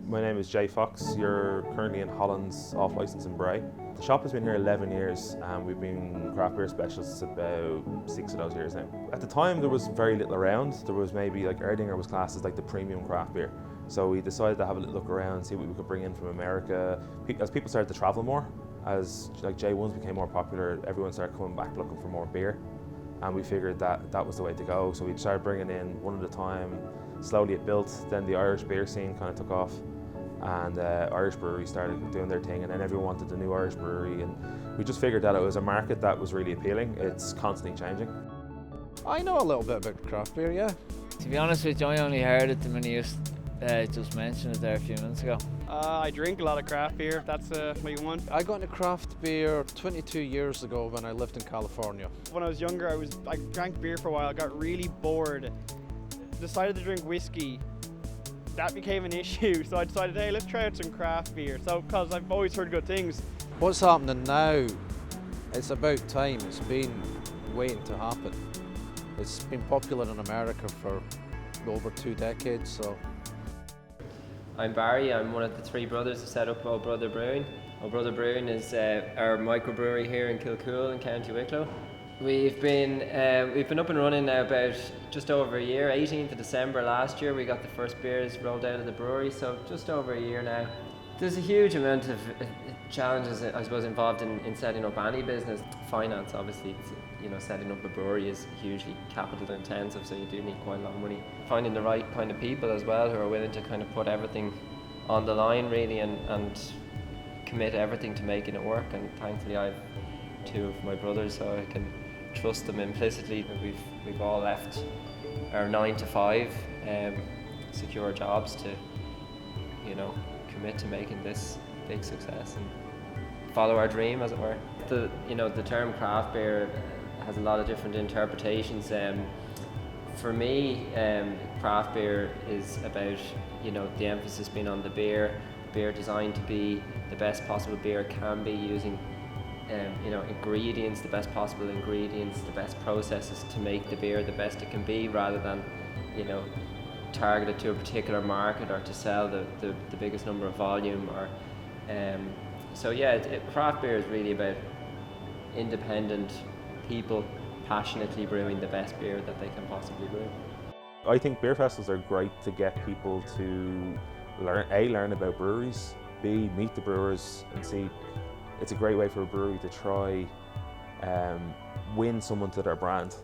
My name is Jay Fox. You're currently in Holland's off-licence in Brew. The shop has been here 11 years and we've been craft beer specialists about 6 of those years now. At the time there was very little around. There was maybe like Erdinger was classed as like the premium craft beer. So we decided to have a little look around, see what we could bring in from America. As people started to travel more, as like J1s became more popular, everyone started coming back looking for more beer. And we figured that that was the way to go. So we started bringing in one at a time. Slowly it built, then the Irish beer scene kind of took off and Irish breweries started doing their thing, and then everyone wanted a new Irish brewery, and we just figured that it was a market that was really appealing. It's constantly changing. I know a little bit about craft beer, yeah. To be honest with you, I only heard it when you just mentioned it there a few minutes ago. I drink a lot of craft beer, that's what you want. I got into craft beer 22 years ago when I lived in California. When I was younger, I drank beer for a while, got really bored, decided to drink whiskey. That became an issue, so I decided, hey, let's try out some craft beer. So, because I've always heard good things. What's happening now, it's about time. It's been waiting to happen. It's been popular in America for over 2 decades, so. I'm Barry, I'm one of the 3 brothers who set up Old Brother Brewing. Old Brother Brewing is our microbrewery here in Kilcool in County Wicklow. We've been up and running now about just over a year. 18th of December last year we got the first beers rolled out of the brewery, so just over a year now. There's a huge amount of challenges, I suppose, involved in setting up any business. Finance, obviously, setting up a brewery is hugely capital intensive, so you do need quite a lot of money. Finding the right kind of people as well who are willing to kind of put everything on the line really and commit everything to making it work, and thankfully I've 2 of my brothers, so I can trust them implicitly. We've all left our 9 to 5 secure jobs to commit to making this big success and follow our dream, as it were. The term craft beer has a lot of different interpretations. For me, craft beer is about the emphasis being on the beer designed to be the best possible beer it can be, using ingredients, the best possible ingredients, the best processes to make the beer the best it can be, rather than targeted to a particular market or to sell the biggest number of volume. Or craft beer is really about independent people passionately brewing the best beer that they can possibly brew. I think beer festivals are great to get people to learn about breweries, B, meet the brewers and see. It's a great way for a brewery to try win someone to their brand.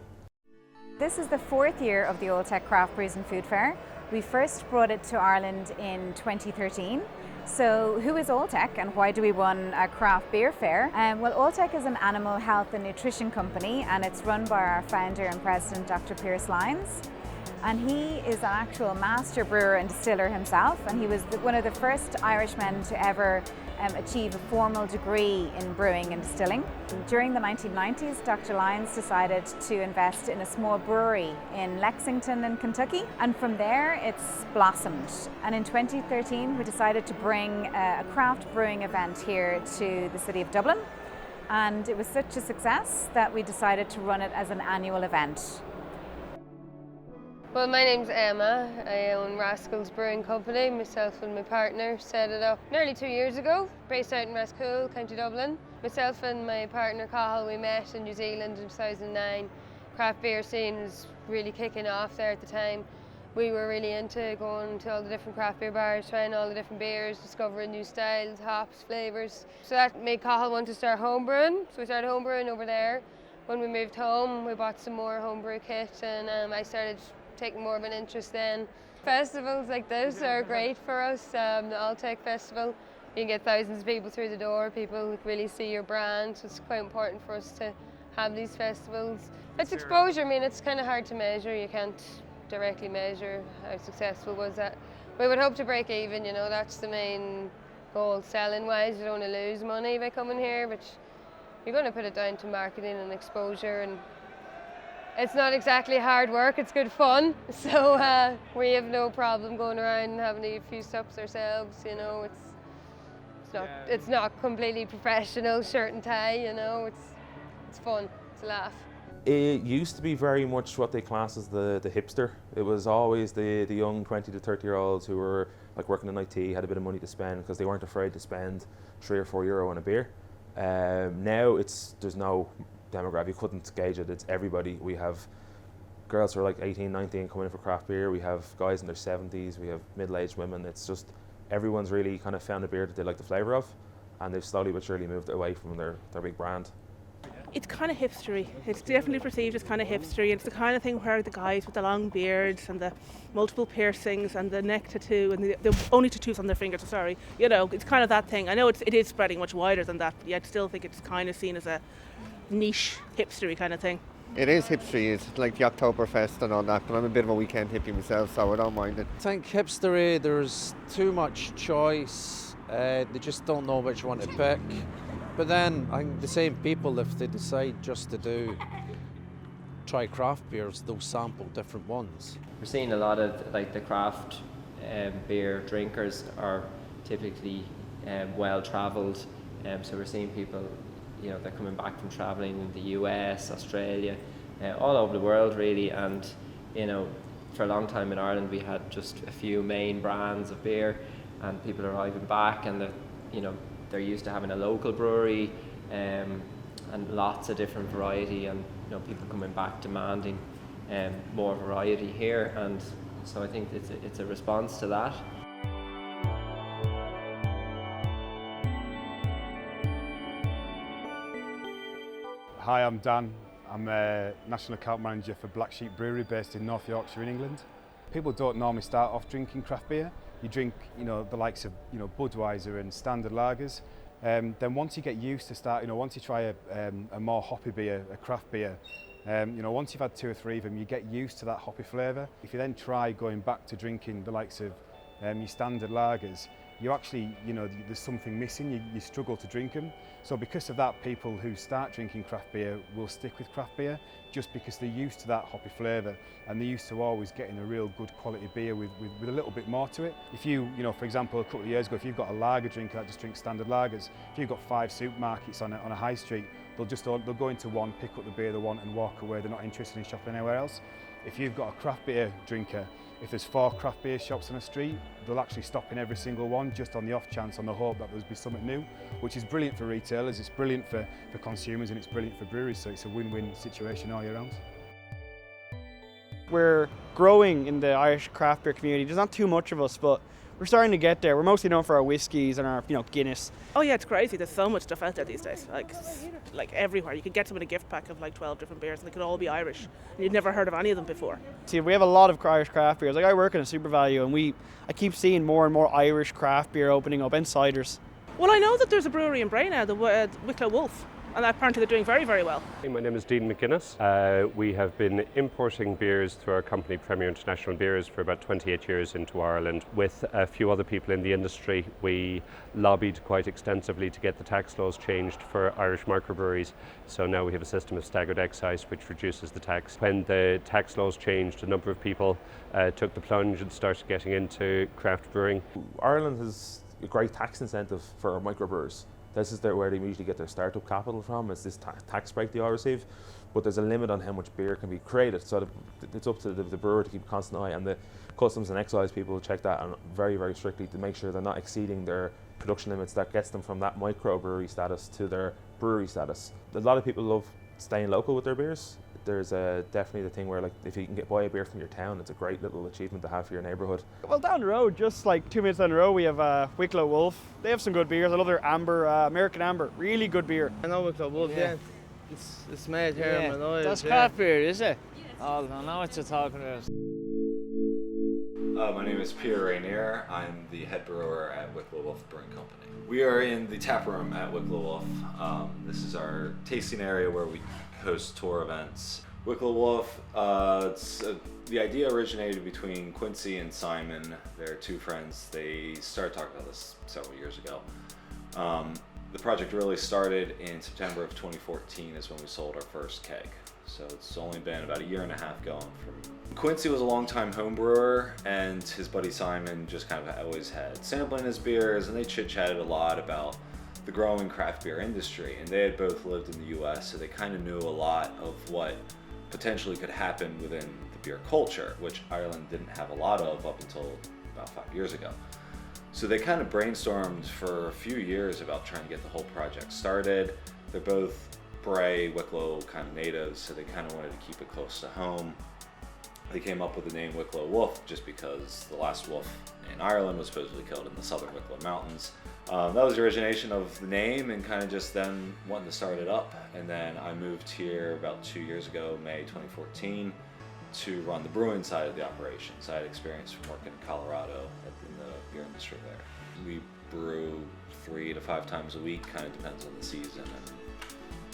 This is the 4th year of the Alltech Craft Brews and Food Fair. We first brought it to Ireland in 2013. So who is Alltech and why do we run a craft beer fair? Well, Alltech is an animal health and nutrition company, and it's run by our founder and president, Dr. Pierce Lyons. And he is an actual master brewer and distiller himself, and he was one of the first Irishmen to ever achieve a formal degree in brewing and distilling. During the 1990s, Dr. Lyons decided to invest in a small brewery in Lexington in Kentucky, and from there it's blossomed. And in 2013 we decided to bring a craft brewing event here to the city of Dublin, and it was such a success that we decided to run it as an annual event. Well, my name's Emma. I own Rascal's Brewing Company. Myself and my partner set it up nearly 2 years ago, based out in Rascal, County Dublin. Myself and my partner Cathal, we met in New Zealand in 2009. Craft beer scene was really kicking off there at the time. We were really into going to all the different craft beer bars, trying all the different beers, discovering new styles, hops, flavours. So that made Cathal want to start homebrewing, so we started homebrewing over there. When we moved home, we bought some more homebrew kit, and I started taking more of an interest then. Festivals like this are great for us. The Alltech Festival, you can get thousands of people through the door, people really see your brand, so it's quite important for us to have these festivals. It's exposure. I mean, it's kind of hard to measure, you can't directly measure how successful was that. We would hope to break even, that's the main goal. Selling wise, you don't want to lose money by coming here, but you're going to put it down to marketing and exposure, and it's not exactly hard work, it's good fun. So we have no problem going around and having a few stops ourselves, it's not completely professional, shirt and tie, it's fun, it's a laugh. It used to be very much what they class as the hipster. It was always the young 20 to 30 year olds who were like working in IT, had a bit of money to spend because they weren't afraid to spend €3 or €4 on a beer. Now there's no demographic, you couldn't gauge it, it's everybody. We have girls who are like 18, 19 coming in for craft beer, we have guys in their 70s, we have middle-aged women. It's just everyone's really kind of found a beer that they like the flavour of, and they've slowly but surely moved away from their big brand. It's kind of hipstery. It's definitely perceived as kind of hipstery. It's the kind of thing where the guys with the long beards and the multiple piercings and the neck tattoo and the only tattoos on their fingers, sorry. You know, it's kind of that thing. I know it is spreading much wider than that, but yet still think it's kind of seen as a niche hipstery kind of thing. It is hipstery, it's like the Oktoberfest and all that, but I'm a bit of a weekend hippie myself, so I don't mind it. I think hipstery, there's too much choice. They just don't know which one to pick. But then I think the same people, if they decide just to try craft beers, they'll sample different ones. We're seeing a lot of like the craft beer drinkers are typically well travelled, so we're seeing people, you know, they're coming back from travelling in the US, Australia, all over the world really. And you know, for a long time in Ireland we had just a few main brands of beer, and people are arriving back and they're used to having a local brewery and lots of different variety, and you know, people coming back demanding more variety here, and so I think it's a response to that. Hi, I'm Dan. I'm a National Account Manager for Black Sheep Brewery based in North Yorkshire in England. People don't normally start off drinking craft beer. You drink, you know, the likes of, you know, Budweiser and standard lagers. Then once you get used to once you try a more hoppy beer, a craft beer, you know, once you've had 2 or 3 of them, you get used to that hoppy flavour. If you then try going back to drinking the likes of your standard lagers, you actually, you know, there's something missing, you struggle to drink them. So because of that, people who start drinking craft beer will stick with craft beer just because they're used to that hoppy flavour, and they're used to always getting a real good quality beer with a little bit more to it. If you know, for example, a couple of years ago, if you've got a lager drinker that just drinks standard lagers, if you've got 5 supermarkets on a high street, they'll go into one, pick up the beer they want and walk away. They're not interested in shopping anywhere else. If you've got a craft beer drinker, if there's 4 craft beer shops on a street, they'll actually stop in every single one just on the off chance, on the hope that there'll be something new, which is brilliant for retailers, it's brilliant for consumers, and it's brilliant for breweries, so it's a win-win situation all year round. We're growing in the Irish craft beer community. There's not too much of us, but we're starting to get there. We're mostly known for our whiskies and our, you know, Guinness. Oh yeah, it's crazy. There's so much stuff out there these days. Like everywhere. You could get someone a gift pack of like 12 different beers and they could all be Irish. And you'd never heard of any of them before. See, we have a lot of Irish craft beers. Like I work in a super value, and I keep seeing more and more Irish craft beer opening up, and ciders. Well, I know that there's a brewery in Brew now, the Wicklow Wolf. And apparently they're doing very, very well. My name is Dean McGuinness. We have been importing beers through our company Premier International Beers for about 28 years into Ireland. With a few other people in the industry, we lobbied quite extensively to get the tax laws changed for Irish microbreweries. So now we have a system of staggered excise which reduces the tax. When the tax laws changed, a number of people took the plunge and started getting into craft brewing. Ireland has a great tax incentive for microbrewers. This is where they usually get their startup capital from. It's this tax break they all receive, but there's a limit on how much beer can be created. So it's up to the brewer to keep a constant eye, and the customs and excise people check that very, very strictly to make sure they're not exceeding their production limits. That gets them from that microbrewery status to their brewery status. A lot of people love staying local with their beers. There's definitely the thing where, like, if you can buy a beer from your town, it's a great little achievement to have for your neighbourhood. Well, down the road, just like 2 minutes down the road, we have Wicklow Wolf. They have some good beers. I love their amber, American amber, really good beer. I know Wicklow Wolf, yeah. It's made here in Manoy. That's craft beer, is it? Oh, I know what you're talking about. My name is Pierre Rainier. I'm the head brewer at Wicklow Wolf Brewing Company. We are in the tap room at Wicklow Wolf. This is our tasting area where we host tour events. Wicklow Wolf, the idea originated between Quincy and Simon. They're 2 friends. They started talking about this several years ago. The project really started in September of 2014 is when we sold our first keg. So it's only been about a year and a half going. Quincy was a longtime home brewer, and his buddy Simon just kind of always had sampling his beers, and they chit-chatted a lot about the growing craft beer industry, and they had both lived in the US, so they kind of knew a lot of what potentially could happen within the beer culture, which Ireland didn't have a lot of up until about 5 years ago. So they kind of brainstormed for a few years about trying to get the whole project started. They're both Bray, Wicklow kind of natives, so they kind of wanted to keep it close to home. They came up with the name Wicklow Wolf just because the last wolf in Ireland was supposedly killed in the southern Wicklow Mountains. That was the origination of the name, and kind of just them wanting to start it up. And then I moved here about 2 years ago, May 2014, to run the brewing side of the operations. I had experience from working in Colorado in the beer industry there. We brew 3 to 5 times a week, kind of depends on the season and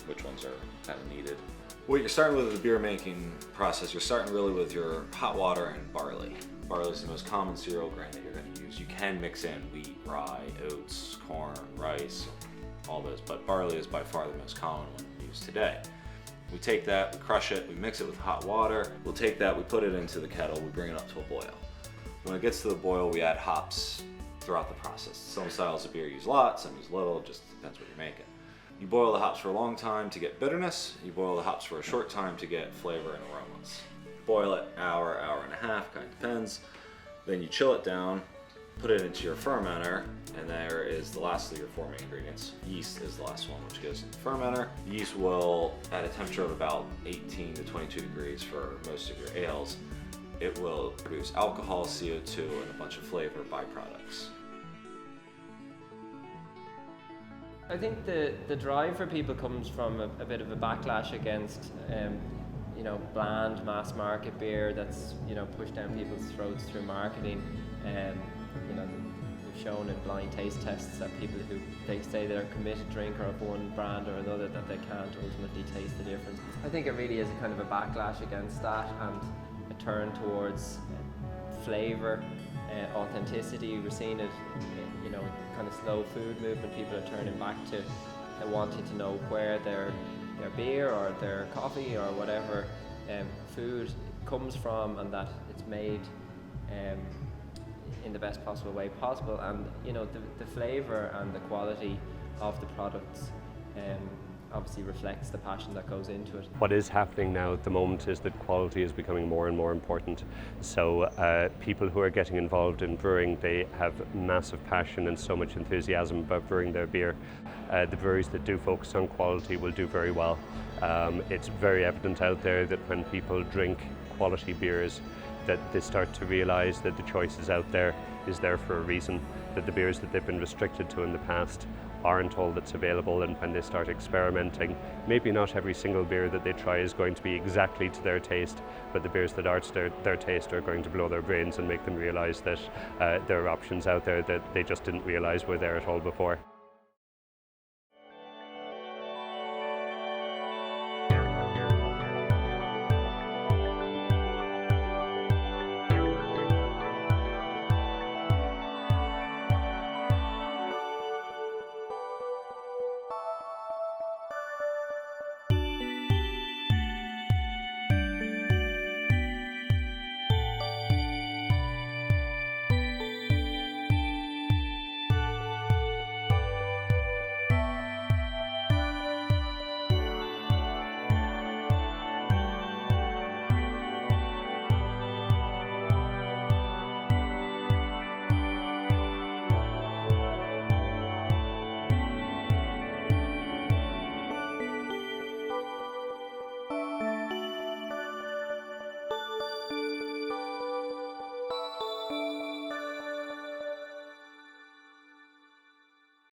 which ones are kind of needed. What you're starting with the beer making process, you're starting really with your hot water and barley. Barley is the most common cereal grain that you're going to use. You can mix in wheat, rye, oats, corn, rice, all those, but barley is by far the most common one used today. We take that, we crush it, we mix it with hot water. We'll take that, we put it into the kettle, we bring it up to a boil. When it gets to the boil, we add hops throughout the process. Some styles of beer use a lot, some use little, it just depends what you're making. You boil the hops for a long time to get bitterness. You boil the hops for a short time to get flavor and aromas. Boil it hour and a half, kind of depends. Then you chill it down, put it into your fermenter, and there is the last of your forming ingredients. Yeast is the last one, which goes in the fermenter. Yeast will, at a temperature of about 18 to 22 degrees for most of your ales, it will produce alcohol, CO2, and a bunch of flavor byproducts. I think the drive for people comes from a bit of a backlash against bland mass market beer that's pushed down people's throats through marketing. We've shown in blind taste tests that people who they say they're a committed drinker of one brand or another, that they can't ultimately taste the difference. I think it really is a kind of a backlash against that, and a turn towards flavour, authenticity. We're seeing it, kind of slow food movement. People are turning back to wanting to know where their beer or their coffee or whatever food comes from, and that it's made in the best possible way possible. And the flavour and the quality of the products obviously reflects the passion that goes into it. What is happening now at the moment is that quality is becoming more and more important. So people who are getting involved in brewing, they have massive passion and so much enthusiasm about brewing their beer. The breweries that do focus on quality will do very well. It's very evident out there that when people drink quality beers, that they start to realise that the choices out there is there for a reason, that the beers that they've been restricted to in the past aren't all that's available, and when they start experimenting, maybe not every single beer that they try is going to be exactly to their taste, but the beers that are to their taste are going to blow their brains and make them realise that there are options out there that they just didn't realise were there at all before.